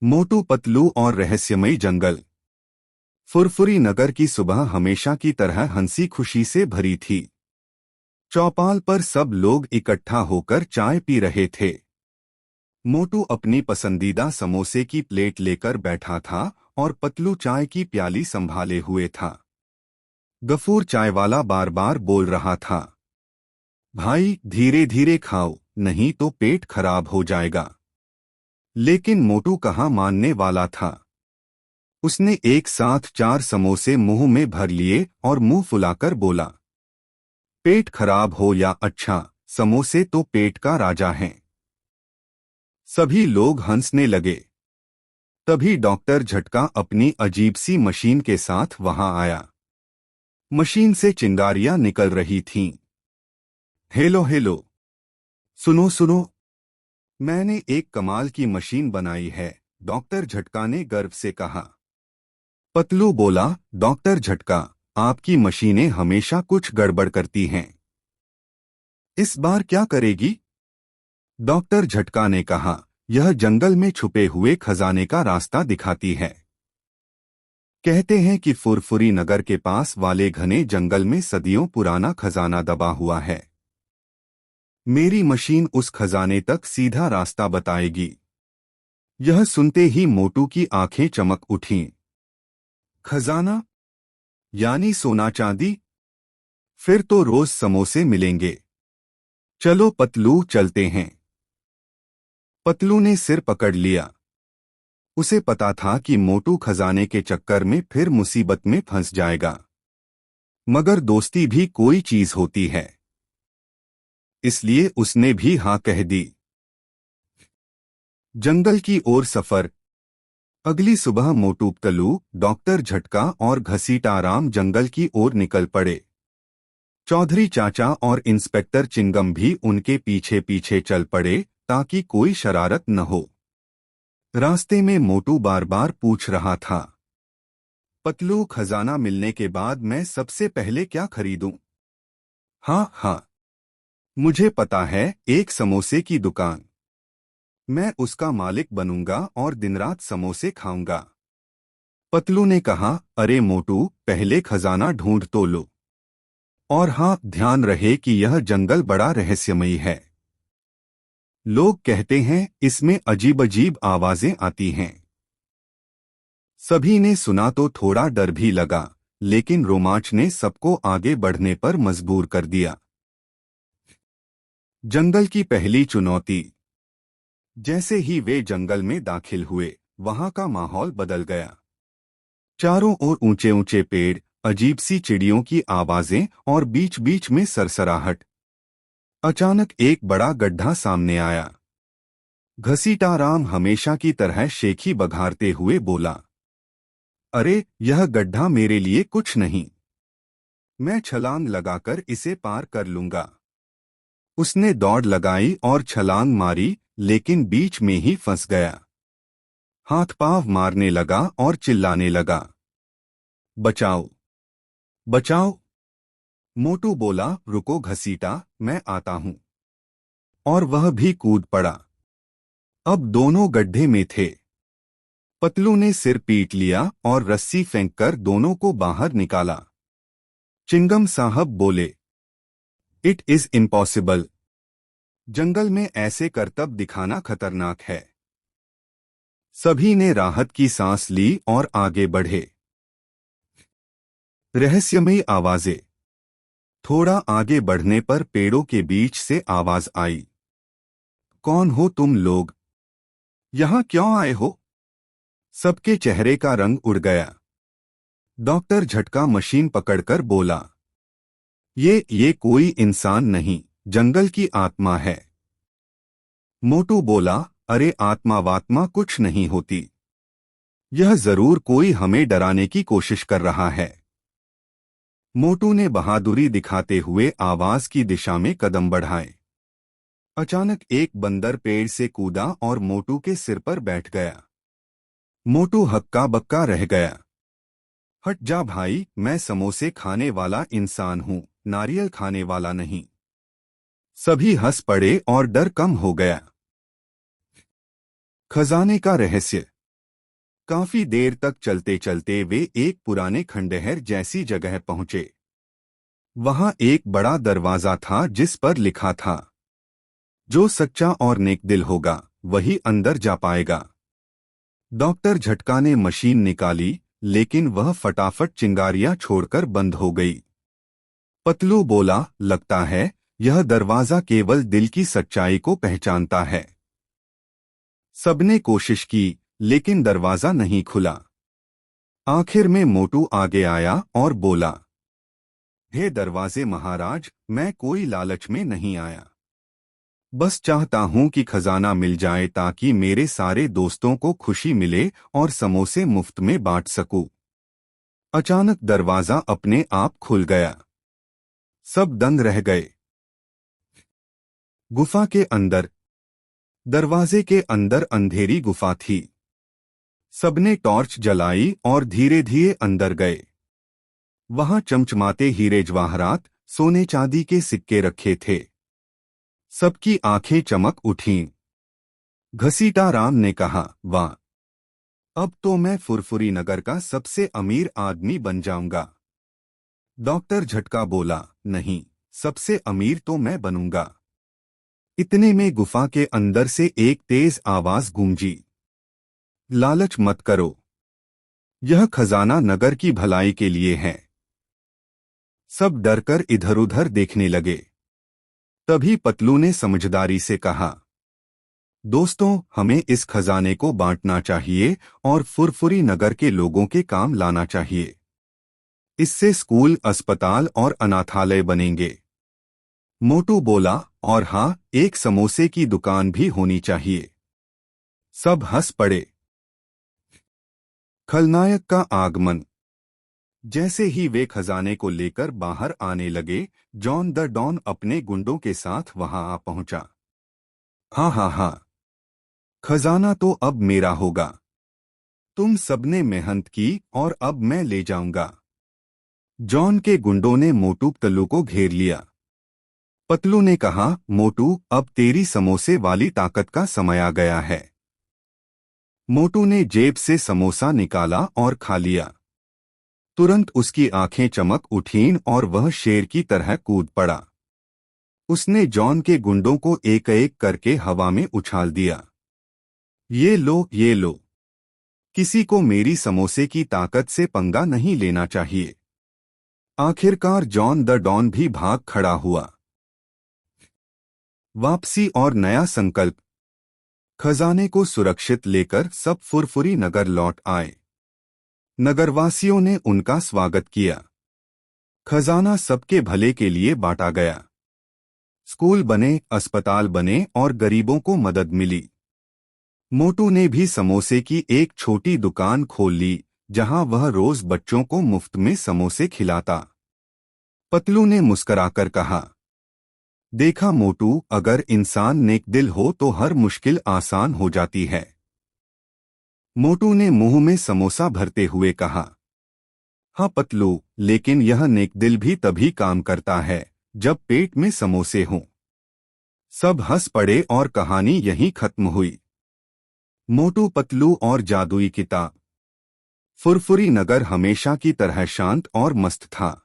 मोटू पतलू और रहस्यमयी जंगल। फुरफुरी नगर की सुबह हमेशा की तरह हंसी खुशी से भरी थी। चौपाल पर सब लोग इकट्ठा होकर चाय पी रहे थे। मोटू अपनी पसंदीदा समोसे की प्लेट लेकर बैठा था और पतलू चाय की प्याली संभाले हुए था। गफूर चाय वाला बार बार बोल रहा था, भाई धीरे धीरे खाओ, नहीं तो पेट खराब हो जाएगा। लेकिन मोटू कहाँ मानने वाला था। उसने एक साथ 4 समोसे मुंह में भर लिए और मुंह फुलाकर बोला, पेट खराब हो या अच्छा, समोसे तो पेट का राजा हैं। सभी लोग हंसने लगे। तभी डॉक्टर झटका अपनी अजीब सी मशीन के साथ वहां आया। मशीन से चिंगारियां निकल रही थीं। हेलो हेलो, सुनो सुनो, मैंने एक कमाल की मशीन बनाई है, डॉक्टर झटका ने गर्व से कहा। पतलू बोला, डॉक्टर झटका, आपकी मशीनें हमेशा कुछ गड़बड़ करती हैं। इस बार क्या करेगी? डॉक्टर झटका ने कहा, यह जंगल में छुपे हुए खजाने का रास्ता दिखाती है। कहते हैं कि फुरफुरी नगर के पास वाले घने जंगल में सदियों पुराना खजाना दबा हुआ है। मेरी मशीन उस खजाने तक सीधा रास्ता बताएगी। यह सुनते ही मोटू की आंखें चमक उठीं। खजाना? यानी सोना चांदी? फिर तो रोज समोसे मिलेंगे। चलो पतलू, चलते हैं। पतलू ने सिर पकड़ लिया। उसे पता था कि मोटू खजाने के चक्कर में फिर मुसीबत में फंस जाएगा। मगर दोस्ती भी कोई चीज होती है, इसलिए उसने भी हाँ कह दी। जंगल की ओर सफर। अगली सुबह मोटू पतलू, डॉक्टर झटका और घसीटाराम जंगल की ओर निकल पड़े। चौधरी चाचा और इंस्पेक्टर चिंगम भी उनके पीछे पीछे चल पड़े ताकि कोई शरारत न हो। रास्ते में मोटू बार बार पूछ रहा था, पतलू, खजाना मिलने के बाद मैं सबसे पहले क्या खरीदूं? हाँ हाँ, मुझे पता है, एक समोसे की दुकान। मैं उसका मालिक बनूंगा और दिन रात समोसे खाऊंगा। पतलू ने कहा, अरे मोटू, पहले खजाना ढूंढ तो लो। और हाँ, ध्यान रहे कि यह जंगल बड़ा रहस्यमयी है। लोग कहते हैं इसमें अजीब अजीब आवाजें आती हैं। सभी ने सुना तो थोड़ा डर भी लगा, लेकिन रोमांच ने सबको आगे बढ़ने पर मजबूर कर दिया। जंगल की पहली चुनौती। जैसे ही वे जंगल में दाखिल हुए, वहां का माहौल बदल गया। चारों ओर ऊंचे ऊंचे पेड़, अजीब सी चिड़ियों की आवाजें और बीच बीच में सरसराहट। अचानक एक बड़ा गड्ढा सामने आया। घसीटाराम हमेशा की तरह शेखी बघारते हुए बोला, अरे, यह गड्ढा मेरे लिए कुछ नहीं। मैं छलांग लगाकर इसे पार कर लूंगा। उसने दौड़ लगाई और छलांग मारी, लेकिन बीच में ही फंस गया। हाथ पांव मारने लगा और चिल्लाने लगा, बचाओ बचाओ। मोटू बोला, रुको घसीटा, मैं आता हूं। और वह भी कूद पड़ा। अब दोनों गड्ढे में थे। पतलू ने सिर पीट लिया और रस्सी फेंककर दोनों को बाहर निकाला। चिंगम साहब बोले, इट इज इम्पॉसिबल। जंगल में ऐसे करतब दिखाना खतरनाक है। सभी ने राहत की सांस ली और आगे बढ़े। रहस्यमयी आवाजें। थोड़ा आगे बढ़ने पर पेड़ों के बीच से आवाज आई, कौन हो तुम लोग? यहां क्यों आए हो? सबके चेहरे का रंग उड़ गया। डॉक्टर झटका मशीन पकड़कर बोला, ये कोई इंसान नहीं, जंगल की आत्मा है। मोटू बोला, अरे, आत्मा वात्मा कुछ नहीं होती। यह जरूर कोई हमें डराने की कोशिश कर रहा है। मोटू ने बहादुरी दिखाते हुए आवाज की दिशा में कदम बढ़ाए। अचानक एक बंदर पेड़ से कूदा और मोटू के सिर पर बैठ गया। मोटू हक्का बक्का रह गया। हट जा भाई, मैं समोसे खाने वाला इंसान हूं, नारियल खाने वाला नहीं। सभी हंस पड़े और डर कम हो गया। खजाने का रहस्य। काफी देर तक चलते चलते वे एक पुराने खंडहर जैसी जगह पहुंचे। वहां एक बड़ा दरवाजा था जिस पर लिखा था, जो सच्चा और नेक दिल होगा वही अंदर जा पाएगा। डॉक्टर झटका ने मशीन निकाली, लेकिन वह फटाफट चिंगारियां छोड़कर बंद हो गई। पतलू बोला, लगता है यह दरवाजा केवल दिल की सच्चाई को पहचानता है। सबने कोशिश की, लेकिन दरवाजा नहीं खुला। आखिर में मोटू आगे आया और बोला, हे दरवाजे महाराज, मैं कोई लालच में नहीं आया। बस चाहता हूं कि खजाना मिल जाए ताकि मेरे सारे दोस्तों को खुशी मिले और समोसे मुफ्त में बांट सकूं। अचानक दरवाजा अपने आप खुल गया। सब दंग रह गए। गुफा के अंदर, दरवाजे के अंदर अंधेरी गुफा थी। सबने टॉर्च जलाई और धीरे धीरे अंदर गए। वहां चमचमाते हीरे जवाहरात, सोने चांदी के सिक्के रखे थे। सबकी आंखें चमक उठीं। घसीटा राम ने कहा, वाह, अब तो मैं फुरफुरी नगर का सबसे अमीर आदमी बन जाऊंगा। डॉक्टर झटका बोला, नहीं, सबसे अमीर तो मैं बनूंगा। इतने में गुफा के अंदर से एक तेज आवाज गूंजी, लालच मत करो, यह खजाना नगर की भलाई के लिए है। सब डरकर इधर उधर देखने लगे। तभी पतलू ने समझदारी से कहा, दोस्तों, हमें इस खजाने को बांटना चाहिए और फुरफुरी नगर के लोगों के काम लाना चाहिए। इससे स्कूल, अस्पताल और अनाथालय बनेंगे। मोटू बोला, और हाँ, एक समोसे की दुकान भी होनी चाहिए। सब हंस पड़े। खलनायक का आगमन। जैसे ही वे खजाने को लेकर बाहर आने लगे, जॉन द डॉन अपने गुंडों के साथ वहां आ पहुंचा। हाँ हाँ हाँ, खजाना तो अब मेरा होगा। तुम सबने मेहनत की और अब मैं ले जाऊंगा। जॉन के गुंडों ने मोटू पतलू को घेर लिया। पतलू ने कहा, मोटू, अब तेरी समोसे वाली ताकत का समय आ गया है। मोटू ने जेब से समोसा निकाला और खा लिया। तुरंत उसकी आंखें चमक उठीं और वह शेर की तरह कूद पड़ा। उसने जॉन के गुंडों को एक एक करके हवा में उछाल दिया। ये लो, ये लो। किसी को मेरी समोसे की ताकत से पंगा नहीं लेना चाहिए। आखिरकार जॉन द डॉन भी भाग खड़ा हुआ। वापसी और नया संकल्प। खजाने को सुरक्षित लेकर सब फुरफुरी नगर लौट आए। नगरवासियों ने उनका स्वागत किया। खजाना सबके भले के लिए बांटा गया। स्कूल बने, अस्पताल बने और गरीबों को मदद मिली। मोटू ने भी समोसे की एक छोटी दुकान खोल ली, जहां वह रोज बच्चों को मुफ्त में समोसे खिलाता। पतलू ने मुस्कराकर कहा, देखा मोटू, अगर इंसान नेक दिल हो तो हर मुश्किल आसान हो जाती है। मोटू ने मुंह में समोसा भरते हुए कहा, हाँ पतलू, लेकिन यह नेक दिल भी तभी काम करता है जब पेट में समोसे हों। सब हंस पड़े और कहानी यहीं खत्म हुई। मोटू पतलू और जादुई किताब। फुरफुरी नगर हमेशा की तरह शांत और मस्त था।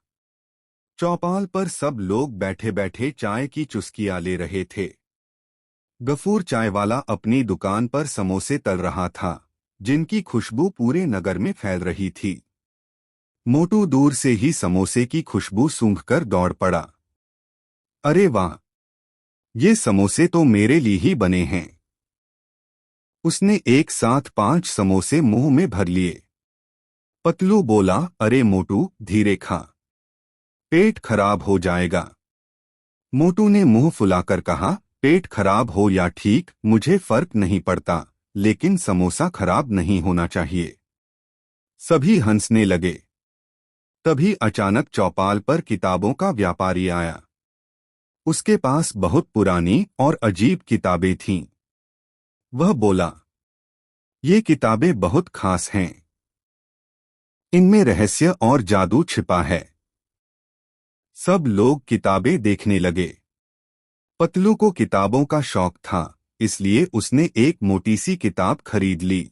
चौपाल पर सब लोग बैठे बैठे चाय की चुस्कियां ले रहे थे। गफूर चायवाला अपनी दुकान पर समोसे तल रहा था, जिनकी खुशबू पूरे नगर में फैल रही थी। मोटू दूर से ही समोसे की खुशबू सूंघकर दौड़ पड़ा। अरे वाह, ये समोसे तो मेरे लिए ही बने हैं। उसने एक साथ 5 समोसे मुंह में भर लिए। पतलू बोला, अरे मोटू, धीरे खा, पेट खराब हो जाएगा। मोटू ने मुंह फुलाकर कहा, पेट खराब हो या ठीक, मुझे फर्क नहीं पड़ता, लेकिन समोसा खराब नहीं होना चाहिए। सभी हंसने लगे। तभी अचानक चौपाल पर किताबों का व्यापारी आया। उसके पास बहुत पुरानी और अजीब किताबें थीं। वह बोला, ये किताबें बहुत खास हैं। इनमें रहस्य और जादू छिपा है। सब लोग किताबें देखने लगे। पतलू को किताबों का शौक था, इसलिए उसने एक मोटी सी किताब खरीद ली।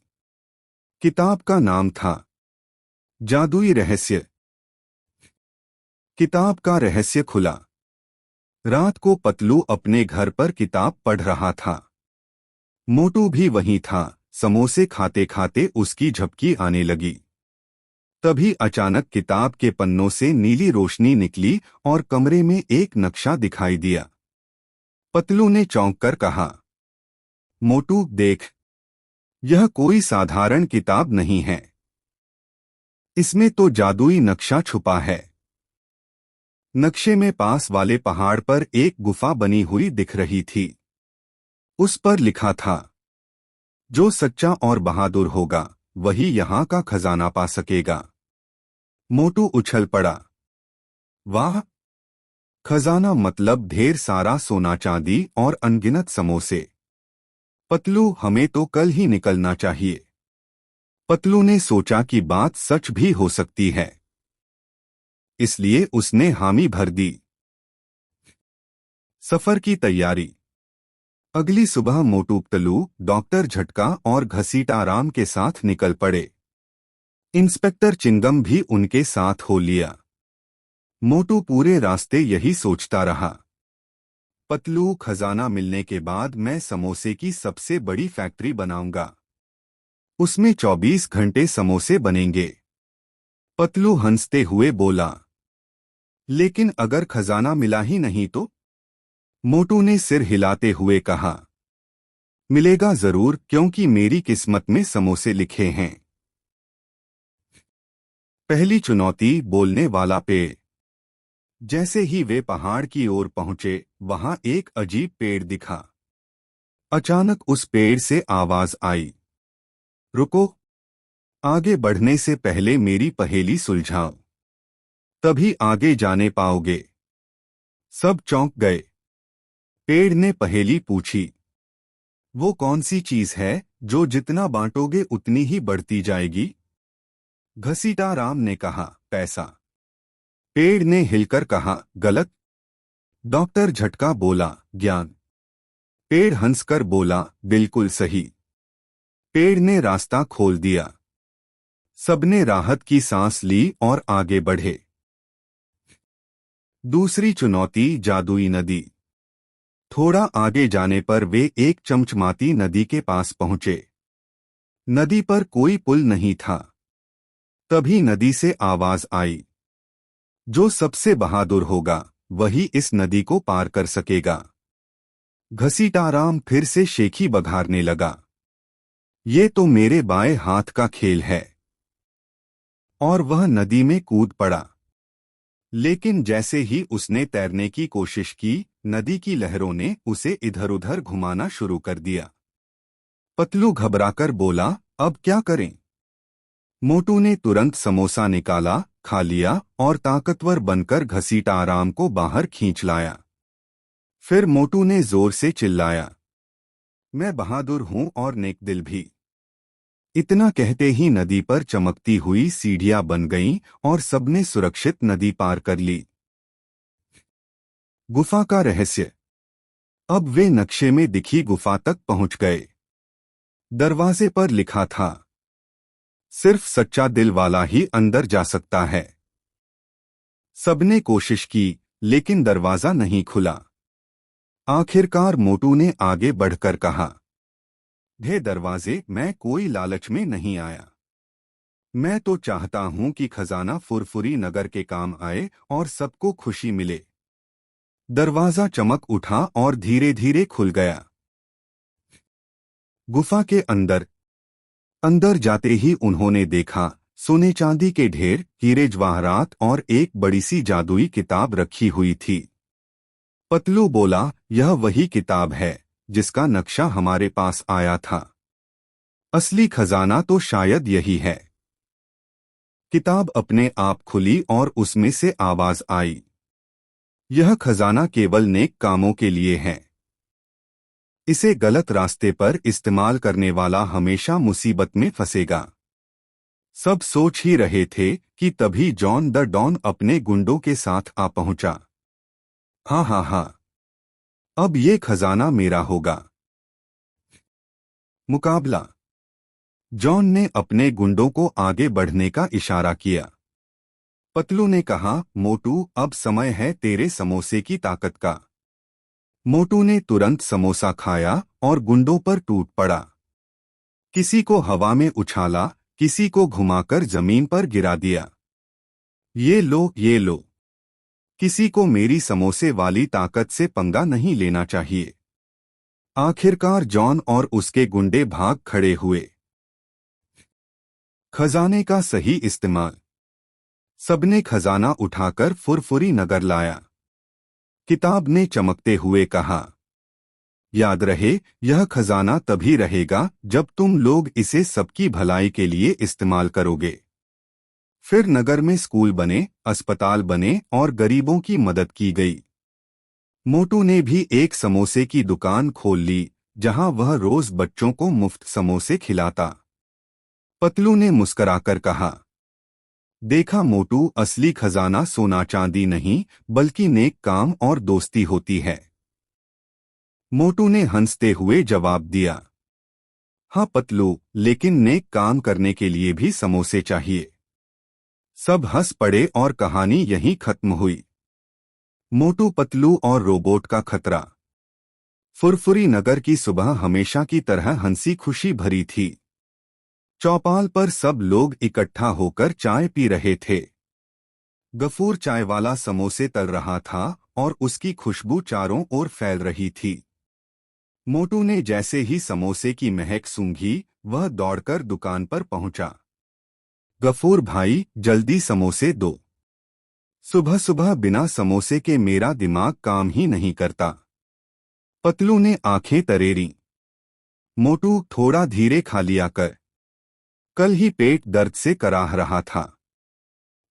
किताब का नाम था जादुई रहस्य। किताब का रहस्य खुला। रात को पतलू अपने घर पर किताब पढ़ रहा था। मोटू भी वहीं था। समोसे खाते खाते उसकी झपकी आने लगी। तभी अचानक किताब के पन्नों से नीली रोशनी निकली और कमरे में एक नक्शा दिखाई दिया। पतलू ने चौंक कर कहा, मोटू देख, यह कोई साधारण किताब नहीं है। इसमें तो जादुई नक्शा छुपा है। नक्शे में पास वाले पहाड़ पर एक गुफा बनी हुई दिख रही थी। उस पर लिखा था, जो सच्चा और बहादुर होगा वही यहाँ का खजाना पा सकेगा। मोटू उछल पड़ा। वाह! खजाना मतलब ढेर सारा सोना चांदी और अनगिनत समोसे। पतलू, हमें तो कल ही निकलना चाहिए। पतलू ने सोचा कि बात सच भी हो सकती है, इसलिए उसने हामी भर दी। सफर की तैयारी। अगली सुबह मोटू, पतलू, डॉक्टर झटका और घसीटाराम के साथ निकल पड़े। इंस्पेक्टर चिंगम भी उनके साथ हो लिया। मोटू पूरे रास्ते यही सोचता रहा, पतलू, खजाना मिलने के बाद मैं समोसे की सबसे बड़ी फैक्ट्री बनाऊंगा। उसमें 24 घंटे समोसे बनेंगे। पतलू हंसते हुए बोला, लेकिन अगर खजाना मिला ही नहीं तो? मोटू ने सिर हिलाते हुए कहा, मिलेगा जरूर, क्योंकि मेरी किस्मत में समोसे लिखे हैं। पहली चुनौती, बोलने वाला पेड़। जैसे ही वे पहाड़ की ओर पहुंचे, वहां एक अजीब पेड़ दिखा। अचानक उस पेड़ से आवाज आई, रुको, आगे बढ़ने से पहले मेरी पहेली सुलझाओ, तभी आगे जाने पाओगे। सब चौंक गए। पेड़ ने पहेली पूछी, वो कौन सी चीज है जो जितना बांटोगे उतनी ही बढ़ती जाएगी? घसीटाराम ने कहा, पैसा। पेड़ ने हिलकर कहा, गलत। डॉक्टर झटका बोला, ज्ञान। पेड़ हंसकर बोला, बिल्कुल सही। पेड़ ने रास्ता खोल दिया। सबने राहत की सांस ली और आगे बढ़े। दूसरी चुनौती, जादुई नदी। थोड़ा आगे जाने पर वे एक चमचमाती नदी के पास पहुंचे। नदी पर कोई पुल नहीं था। तभी नदी से आवाज आई, जो सबसे बहादुर होगा वही इस नदी को पार कर सकेगा। घसीटाराम फिर से शेखी बघारने लगा, ये तो मेरे बाएं हाथ का खेल है। और वह नदी में कूद पड़ा। लेकिन जैसे ही उसने तैरने की कोशिश की, नदी की लहरों ने उसे इधर-उधर घुमाना शुरू कर दिया। पतलू घबराकर बोला, अब क्या करें? मोटू ने तुरंत समोसा निकाला, खा लिया और ताकतवर बनकर घसीटाराम को बाहर खींच लाया। फिर मोटू ने जोर से चिल्लाया, मैं बहादुर हूं और नेकदिल भी। इतना कहते ही नदी पर चमकती हुई सीढ़ियां बन गईं और सबने सुरक्षित नदी पार कर ली। गुफा का रहस्य। अब वे नक्शे में दिखी गुफा तक पहुंच गए। दरवाजे पर लिखा था, सिर्फ सच्चा दिल वाला ही अंदर जा सकता है। सबने कोशिश की, लेकिन दरवाजा नहीं खुला। आखिरकार मोटू ने आगे बढ़कर कहा, हे दरवाजे, मैं कोई लालच में नहीं आया। मैं तो चाहता हूं कि खजाना फुरफुरी नगर के काम आए और सबको खुशी मिले। दरवाजा चमक उठा और धीरे धीरे खुल गया। गुफा के अंदर अंदर जाते ही उन्होंने देखा, सोने चांदी के ढेर, हीरे जवाहरात और एक बड़ी सी जादुई किताब रखी हुई थी। पतलू बोला, यह वही किताब है जिसका नक्शा हमारे पास आया था। असली खजाना तो शायद यही है। किताब अपने आप खुली और उसमें से आवाज आई, यह खजाना केवल नेक कामों के लिए है। इसे गलत रास्ते पर इस्तेमाल करने वाला हमेशा मुसीबत में फंसेगा। सब सोच ही रहे थे कि तभी जॉन द डॉन अपने गुंडों के साथ आ पहुंचा। हाँ हाँ हाँ, अब ये खजाना मेरा होगा। मुकाबला। जॉन ने अपने गुंडों को आगे बढ़ने का इशारा किया। पतलू ने कहा, मोटू, अब समय है तेरे समोसे की ताकत का। मोटू ने तुरंत समोसा खाया और गुंडों पर टूट पड़ा। किसी को हवा में उछाला, किसी को घुमाकर जमीन पर गिरा दिया। ये लो, ये लो। किसी को मेरी समोसे वाली ताकत से पंगा नहीं लेना चाहिए। आखिरकार जॉन और उसके गुंडे भाग खड़े हुए। खजाने का सही इस्तेमाल। सबने खजाना उठाकर फुरफुरी नगर लाया। किताब ने चमकते हुए कहा, याद रहे, यह खजाना तभी रहेगा जब तुम लोग इसे सबकी भलाई के लिए इस्तेमाल करोगे। फिर नगर में स्कूल बने, अस्पताल बने और गरीबों की मदद की गई। मोटू ने भी एक समोसे की दुकान खोल ली, जहां वह रोज बच्चों को मुफ्त समोसे खिलाता। पतलू ने मुस्कराकर कहा, देखा मोटू, असली खजाना सोना चांदी नहीं बल्कि नेक काम और दोस्ती होती है। मोटू ने हंसते हुए जवाब दिया, हाँ पतलू, लेकिन नेक काम करने के लिए भी समोसे चाहिए। सब हंस पड़े और कहानी यहीं खत्म हुई। मोटू पतलू और रोबोट का खतरा। फुरफुरी नगर की सुबह हमेशा की तरह हंसी खुशी भरी थी। चौपाल पर सब लोग इकट्ठा होकर चाय पी रहे थे। गफूर चाय वाला समोसे तल रहा था और उसकी खुशबू चारों ओर फैल रही थी। मोटू ने जैसे ही समोसे की महक सूंघी, वह दौड़कर दुकान पर पहुंचा। गफूर भाई, जल्दी समोसे दो। सुबह सुबह बिना समोसे के मेरा दिमाग काम ही नहीं करता। पतलू ने आंखें तरेरी। मोटू, थोड़ा धीरे खा लिया कर, कल ही पेट दर्द से कराह रहा था।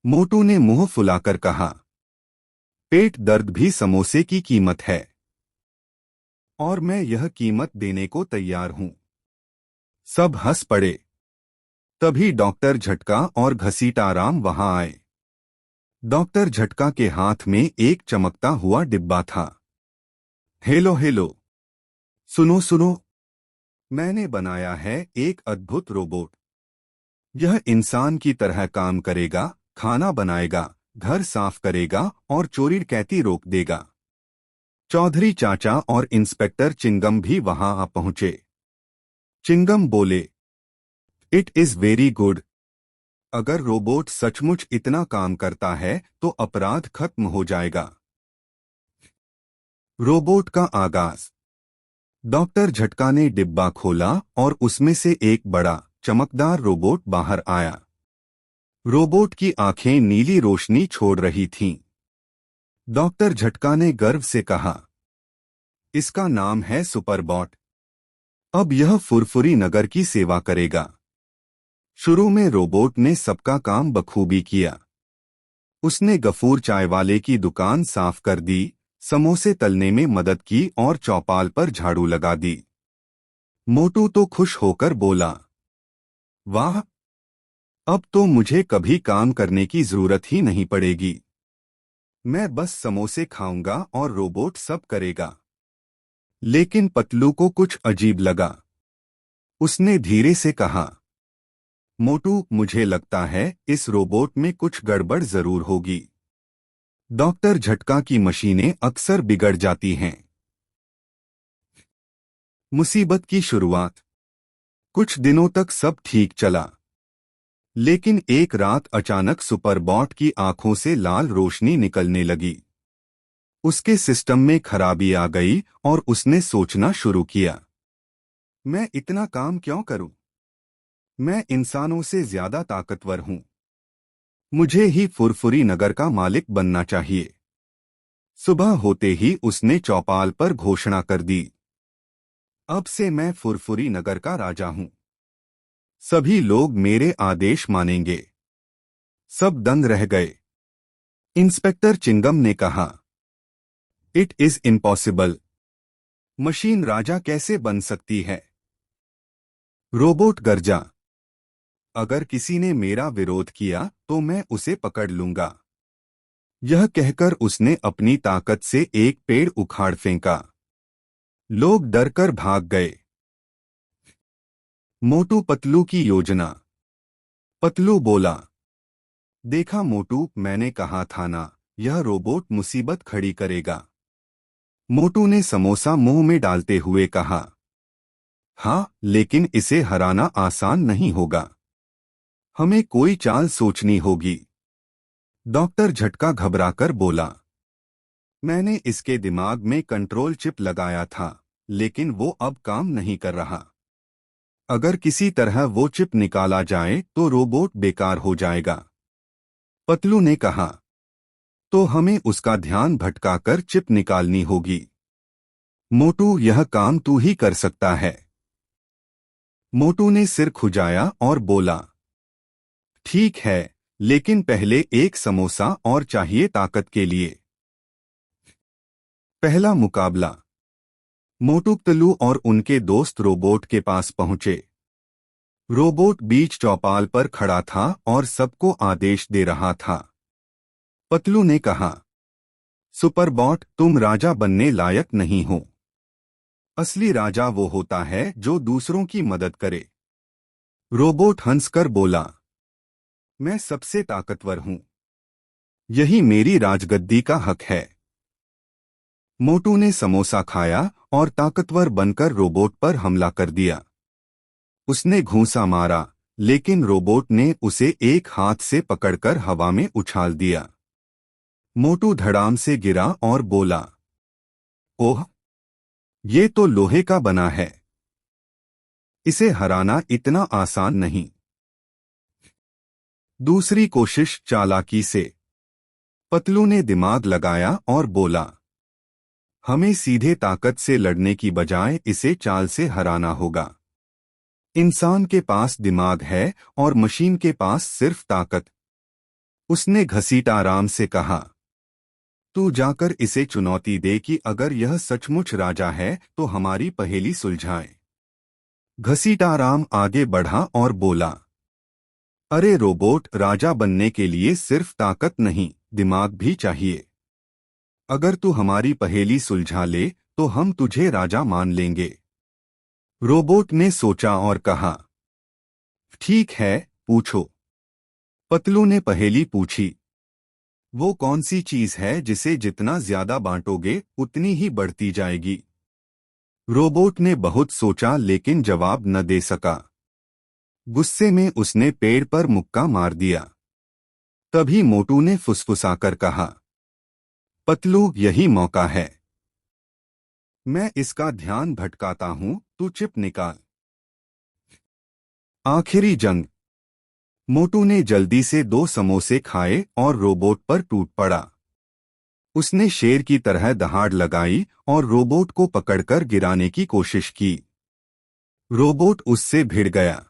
मोटू ने मुंह फुलाकर कहा, पेट दर्द भी समोसे की कीमत है और मैं यह कीमत देने को तैयार हूं। सब हंस पड़े। तभी डॉक्टर झटका और घसीटाराम वहां आए। डॉक्टर झटका के हाथ में एक चमकता हुआ डिब्बा था। हेलो हेलो, सुनो सुनो, मैंने बनाया है एक अद्भुत रोबोट। यह इंसान की तरह काम करेगा, खाना बनाएगा, घर साफ करेगा और चोरी डकैती रोक देगा। चौधरी चाचा और इंस्पेक्टर चिंगम भी वहां आ पहुंचे। चिंगम बोले, इट इज वेरी गुड। अगर रोबोट सचमुच इतना काम करता है तो अपराध खत्म हो जाएगा। रोबोट का आगाज। डॉक्टर झटका ने डिब्बा खोला और उसमें से एक बड़ा चमकदार रोबोट बाहर आया। रोबोट की आंखें नीली रोशनी छोड़ रही थीं। डॉक्टर झटका ने गर्व से कहा, इसका नाम है सुपरबॉट। अब यह फुरफुरी नगर की सेवा करेगा। शुरू में रोबोट ने सबका काम बखूबी किया। उसने गफूर चाय वाले की दुकान साफ कर दी, समोसे तलने में मदद की और चौपाल पर झाड़ू लगा दी। मोटू तो खुश होकर बोला, वाह, अब तो मुझे कभी काम करने की जरूरत ही नहीं पड़ेगी। मैं बस समोसे खाऊंगा और रोबोट सब करेगा। लेकिन पतलू को कुछ अजीब लगा। उसने धीरे से कहा, मोटू, मुझे लगता है इस रोबोट में कुछ गड़बड़ जरूर होगी। डॉक्टर झटका की मशीनें अक्सर बिगड़ जाती हैं। मुसीबत की शुरुआत। कुछ दिनों तक सब ठीक चला, लेकिन एक रात अचानक सुपरबॉट की आंखों से लाल रोशनी निकलने लगी। उसके सिस्टम में खराबी आ गई और उसने सोचना शुरू किया, मैं इतना काम क्यों करूं? मैं इंसानों से ज्यादा ताकतवर हूं। मुझे ही फुरफुरी नगर का मालिक बनना चाहिए। सुबह होते ही उसने चौपाल पर घोषणा कर दी, अब से मैं फुरफुरी नगर का राजा हूं। सभी लोग मेरे आदेश मानेंगे। सब दंग रह गए। इंस्पेक्टर चिंगम ने कहा, इट इज इम्पॉसिबल। मशीन राजा कैसे बन सकती है? रोबोट गरजा, अगर किसी ने मेरा विरोध किया तो मैं उसे पकड़ लूंगा। यह कहकर उसने अपनी ताकत से एक पेड़ उखाड़ फेंका। लोग डरकर भाग गए। मोटू पतलू की योजना। पतलू बोला, देखा मोटू, मैंने कहा था ना, यह रोबोट मुसीबत खड़ी करेगा। मोटू ने समोसा मुंह में डालते हुए कहा, हाँ, लेकिन इसे हराना आसान नहीं होगा। हमें कोई चाल सोचनी होगी। डॉक्टर झटका घबराकर बोला, मैंने इसके दिमाग में कंट्रोल चिप लगाया था, लेकिन वो अब काम नहीं कर रहा। अगर किसी तरह वो चिप निकाला जाए तो रोबोट बेकार हो जाएगा। पतलू ने कहा, तो हमें उसका ध्यान भटकाकर चिप निकालनी होगी। मोटू, यह काम तू ही कर सकता है। मोटू ने सिर खुजाया और बोला, ठीक है, लेकिन पहले एक समोसा और चाहिए ताकत के लिए। पहला मुकाबला। मोटू पतलू और उनके दोस्त रोबोट के पास पहुंचे। रोबोट बीच चौपाल पर खड़ा था और सबको आदेश दे रहा था। पतलू ने कहा, सुपरबॉट, तुम राजा बनने लायक नहीं हो। असली राजा वो होता है जो दूसरों की मदद करे। रोबोट हंसकर बोला, मैं सबसे ताकतवर हूं। यही मेरी राजगद्दी का हक है। मोटू ने समोसा खाया और ताकतवर बनकर रोबोट पर हमला कर दिया। उसने घूंसा मारा, लेकिन रोबोट ने उसे एक हाथ से पकड़कर हवा में उछाल दिया। मोटू धड़ाम से गिरा और बोला, ओह, ये तो लोहे का बना है। इसे हराना इतना आसान नहीं। दूसरी कोशिश चालाकी से। पतलू ने दिमाग लगाया और बोला, हमें सीधे ताकत से लड़ने की बजाय इसे चाल से हराना होगा। इंसान के पास दिमाग है और मशीन के पास सिर्फ ताकत। उसने घसीटाराम से कहा, तू जाकर इसे चुनौती दे कि अगर यह सचमुच राजा है तो हमारी पहेली सुलझाए। घसीटाराम आगे बढ़ा और बोला, अरे रोबोट, राजा बनने के लिए सिर्फ ताकत नहीं, दिमाग भी चाहिए। अगर तू हमारी पहेली सुलझा ले तो हम तुझे राजा मान लेंगे। रोबोट ने सोचा और कहा, ठीक है, पूछो। पतलू ने पहेली पूछी, वो कौन सी चीज है जिसे जितना ज्यादा बांटोगे उतनी ही बढ़ती जाएगी? रोबोट ने बहुत सोचा लेकिन जवाब न दे सका। गुस्से में उसने पेड़ पर मुक्का मार दिया। तभी मोटू ने फुसफुसाकर कहा, पतलू, यही मौका है। मैं इसका ध्यान भटकाता हूं, तू चिप निकाल। आखिरी जंग। मोटू ने जल्दी से 2 समोसे खाए और रोबोट पर टूट पड़ा। उसने शेर की तरह दहाड़ लगाई और रोबोट को पकड़कर गिराने की कोशिश की। रोबोट उससे भिड़ गया।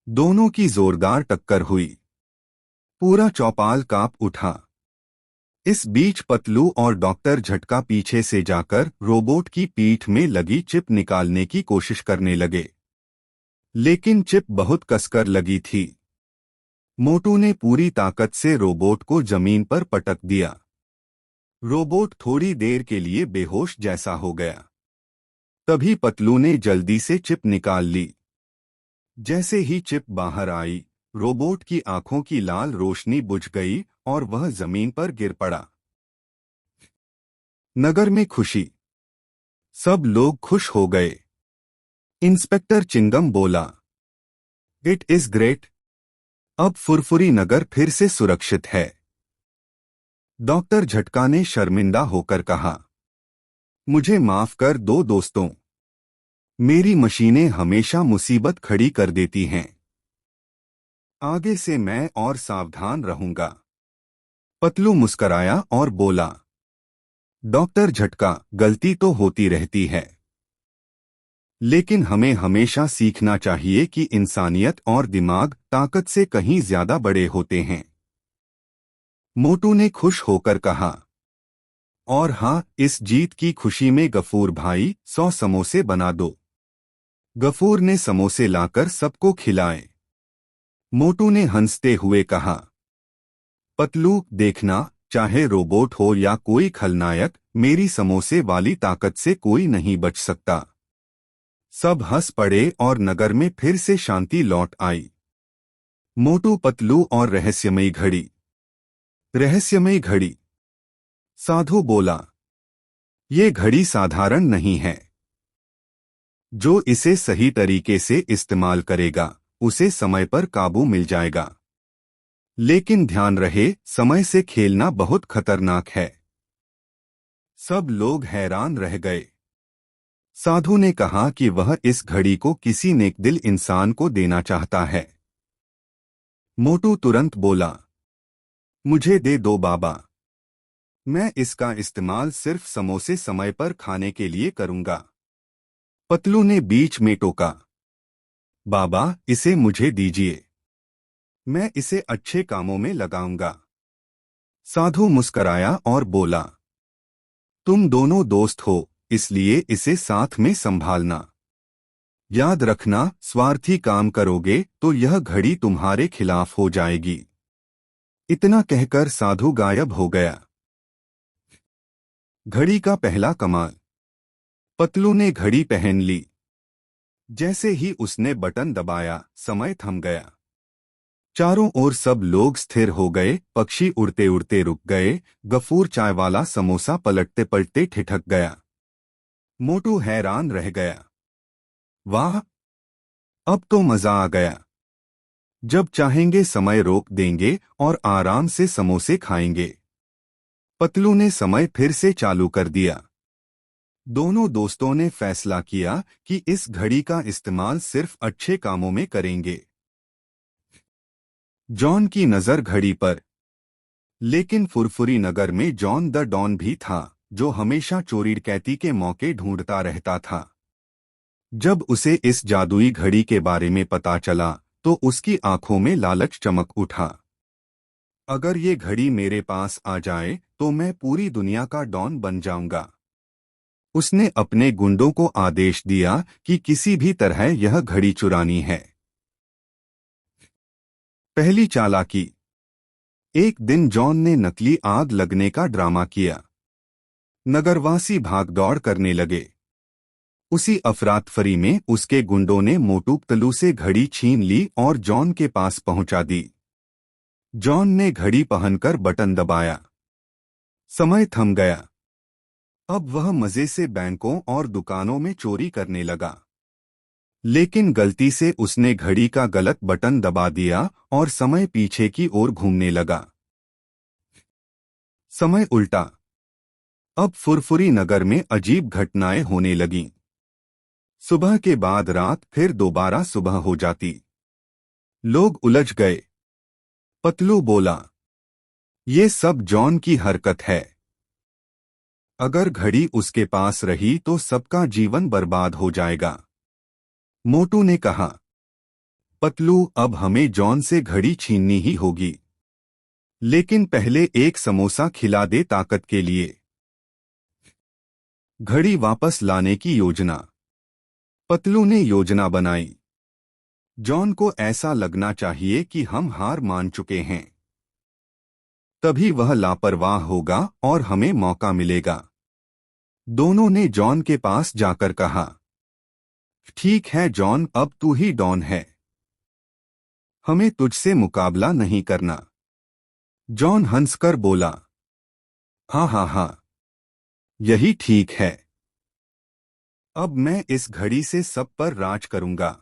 दोनों की जोरदार टक्कर हुई। पूरा चौपाल कांप उठा। इस बीच पतलू और डॉक्टर झटका पीछे से जाकर रोबोट की पीठ में लगी चिप निकालने की कोशिश करने लगे, लेकिन चिप बहुत कसकर लगी थी। मोटू ने पूरी ताकत से रोबोट को जमीन पर पटक दिया। रोबोट थोड़ी देर के लिए बेहोश जैसा हो गया। तभी पतलू ने जल्दी से चिप निकाल ली। जैसे ही चिप बाहर आई, रोबोट की आंखों की लाल रोशनी बुझ गई और वह जमीन पर गिर पड़ा। नगर में खुशी। सब लोग खुश हो गए। इंस्पेक्टर चिंगम बोला, इट इज ग्रेट। अब फुरफुरी नगर फिर से सुरक्षित है। डॉक्टर झटका ने शर्मिंदा होकर कहा, मुझे माफ कर दो दोस्तों। मेरी मशीनें हमेशा मुसीबत खड़ी कर देती हैं। आगे से मैं और सावधान रहूंगा। पतलू मुस्कराया और बोला, डॉक्टर झटका, गलती तो होती रहती है, लेकिन हमें हमेशा सीखना चाहिए कि इंसानियत और दिमाग ताकत से कहीं ज्यादा बड़े होते हैं। मोटू ने खुश होकर कहा, और हाँ, इस जीत की खुशी में गफूर भाई 100 समोसे बना दो। गफूर ने समोसे लाकर सबको खिलाए। मोटू ने हंसते हुए कहा, पतलू, देखना, चाहे रोबोट हो या कोई खलनायक, मेरी समोसे वाली ताकत से कोई नहीं बच सकता। सब हंस पड़े और नगर में फिर से शांति लौट आई। मोटू पतलू और रहस्यमयी घड़ी। रहस्यमयी घड़ी। साधु बोला, ये घड़ी साधारण नहीं है। जो इसे सही तरीके से इस्तेमाल करेगा उसे समय पर काबू मिल जाएगा। लेकिन ध्यान रहे, समय से खेलना बहुत खतरनाक है। सब लोग हैरान रह गए। साधु ने कहा कि वह इस घड़ी को किसी नेकदिल इंसान को देना चाहता है। मोटू तुरंत बोला, मुझे दे दो बाबा। मैं इसका इस्तेमाल सिर्फ समोसे समय पर खाने के लिए करूंगा। पतलू ने बीच में टोका, बाबा इसे मुझे दीजिए, मैं इसे अच्छे कामों में लगाऊंगा। साधु मुस्कराया और बोला, तुम दोनों दोस्त हो, इसलिए इसे साथ में संभालना। याद रखना, स्वार्थी काम करोगे तो यह घड़ी तुम्हारे खिलाफ हो जाएगी। इतना कहकर साधु गायब हो गया। घड़ी का पहला कमाल। पतलू ने घड़ी पहन ली। जैसे ही उसने बटन दबाया, समय थम गया। चारों ओर सब लोग स्थिर हो गए, पक्षी उड़ते उड़ते रुक गए, गफूर चाय वाला समोसा पलटते पलटते ठिठक गया। मोटू हैरान रह गया। वाह, अब तो मजा आ गया। जब चाहेंगे समय रोक देंगे और आराम से समोसे खाएंगे। पतलू ने समय फिर से चालू कर दिया। दोनों दोस्तों ने फैसला किया कि इस घड़ी का इस्तेमाल सिर्फ अच्छे कामों में करेंगे। जॉन की नजर घड़ी पर। लेकिन फुरफुरी नगर में जॉन द डॉन भी था, जो हमेशा चोरी डकैती के मौके ढूंढता रहता था। जब उसे इस जादुई घड़ी के बारे में पता चला तो उसकी आंखों में लालच चमक उठा। अगर ये घड़ी मेरे पास आ जाए तो मैं पूरी दुनिया का डॉन बन जाऊंगा। उसने अपने गुंडों को आदेश दिया कि किसी भी तरह यह घड़ी चुरानी है। पहली चालाकी। एक दिन जॉन ने नकली आग लगने का ड्रामा किया। नगरवासी भागदौड़ करने लगे। उसी अफरातफरी में उसके गुंडों ने मोटू पतलू से घड़ी छीन ली और जॉन के पास पहुंचा दी। जॉन ने घड़ी पहनकर बटन दबाया। समय थम गया। अब वह मजे से बैंकों और दुकानों में चोरी करने लगा। लेकिन गलती से उसने घड़ी का गलत बटन दबा दिया और समय पीछे की ओर घूमने लगा। समय उल्टा। अब फुरफुरी नगर में अजीब घटनाएं होने लगीं। सुबह के बाद रात, फिर दोबारा सुबह हो जाती। लोग उलझ गए। पतलू बोला, ये सब जॉन की हरकत है। अगर घड़ी उसके पास रही तो सबका जीवन बर्बाद हो जाएगा। मोटू ने कहा, पतलू अब हमें जॉन से घड़ी छीननी ही होगी। लेकिन पहले एक समोसा खिला दे ताकत के लिए। घड़ी वापस लाने की योजना। पतलू ने योजना बनाई। जॉन को ऐसा लगना चाहिए कि हम हार मान चुके हैं। तभी वह लापरवाह होगा और हमें मौका मिलेगा। दोनों ने जॉन के पास जाकर कहा, ठीक है जॉन, अब तू ही डॉन है। हमें तुझसे मुकाबला नहीं करना। जॉन हंसकर बोला, हाँ हाँ हाँ, यही ठीक है। अब मैं इस घड़ी से सब पर राज करूंगा।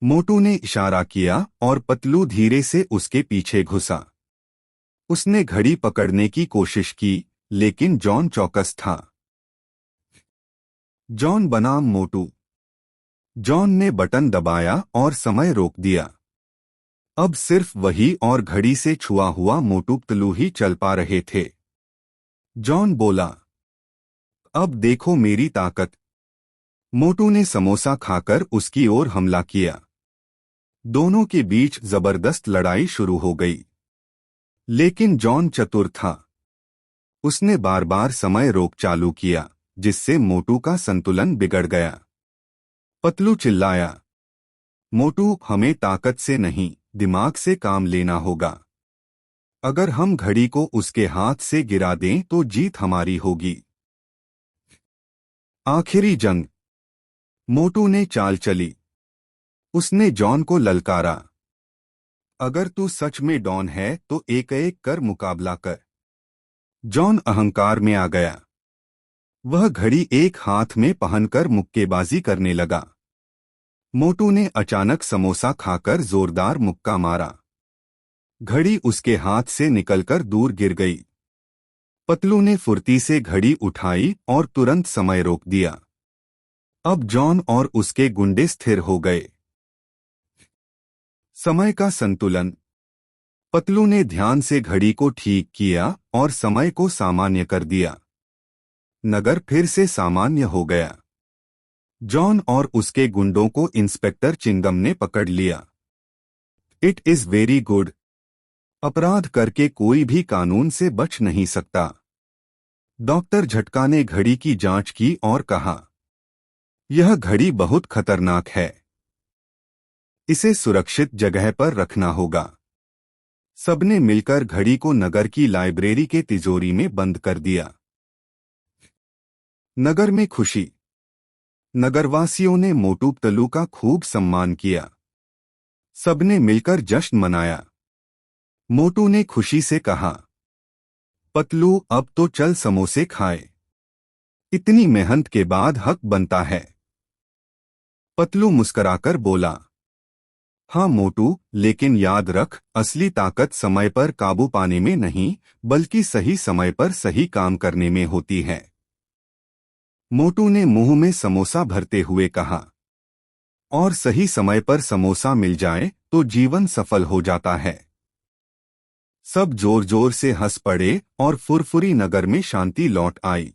मोटू ने इशारा किया और पतलू धीरे से उसके पीछे घुसा। उसने घड़ी पकड़ने की कोशिश की, लेकिन जॉन चौकस था। जॉन बनाम मोटू। जॉन ने बटन दबाया और समय रोक दिया। अब सिर्फ वही और घड़ी से छुआ हुआ मोटू पतलू ही चल पा रहे थे। जॉन बोला, अब देखो मेरी ताकत। मोटू ने समोसा खाकर उसकी ओर हमला किया। दोनों के बीच जबरदस्त लड़ाई शुरू हो गई। लेकिन जॉन चतुर था। उसने बार बार समय रोक चालू किया, जिससे मोटू का संतुलन बिगड़ गया। पतलू चिल्लाया, मोटू हमें ताकत से नहीं, दिमाग से काम लेना होगा। अगर हम घड़ी को उसके हाथ से गिरा दें तो जीत हमारी होगी। आखिरी जंग। मोटू ने चाल चली। उसने जॉन को ललकारा, अगर तू सच में डॉन है तो एक एक कर मुकाबला कर। जॉन अहंकार में आ गया। वह घड़ी एक हाथ में पहनकर मुक्केबाजी करने लगा। मोटू ने अचानक समोसा खाकर जोरदार मुक्का मारा। घड़ी उसके हाथ से निकलकर दूर गिर गई। पतलू ने फुर्ती से घड़ी उठाई और तुरंत समय रोक दिया। अब जॉन और उसके गुंडे स्थिर हो गए। समय का संतुलन। पतलू ने ध्यान से घड़ी को ठीक किया और समय को सामान्य कर दिया। नगर फिर से सामान्य हो गया। जॉन और उसके गुंडों को इंस्पेक्टर चिंगम ने पकड़ लिया। It is very good. अपराध करके कोई भी कानून से बच नहीं सकता। डॉक्टर झटका ने घड़ी की जांच की और कहा, यह घड़ी बहुत खतरनाक है। इसे सुरक्षित जगह पर रखना होगा। सबने मिलकर घड़ी को नगर की लाइब्रेरी के तिजोरी में बंद कर दिया। नगर में खुशी। नगरवासियों ने मोटू पतलू का खूब सम्मान किया। सबने मिलकर जश्न मनाया। मोटू ने खुशी से कहा, पतलू अब तो चल समोसे खाए। इतनी मेहनत के बाद हक बनता है। पतलू मुस्कराकर बोला, हाँ मोटू, लेकिन याद रख, असली ताकत समय पर काबू पाने में नहीं, बल्कि सही समय पर सही काम करने में होती है। मोटू ने मुंह में समोसा भरते हुए कहा, और सही समय पर समोसा मिल जाए तो जीवन सफल हो जाता है। सब जोर जोर से हंस पड़े और फुरफुरी नगर में शांति लौट आई।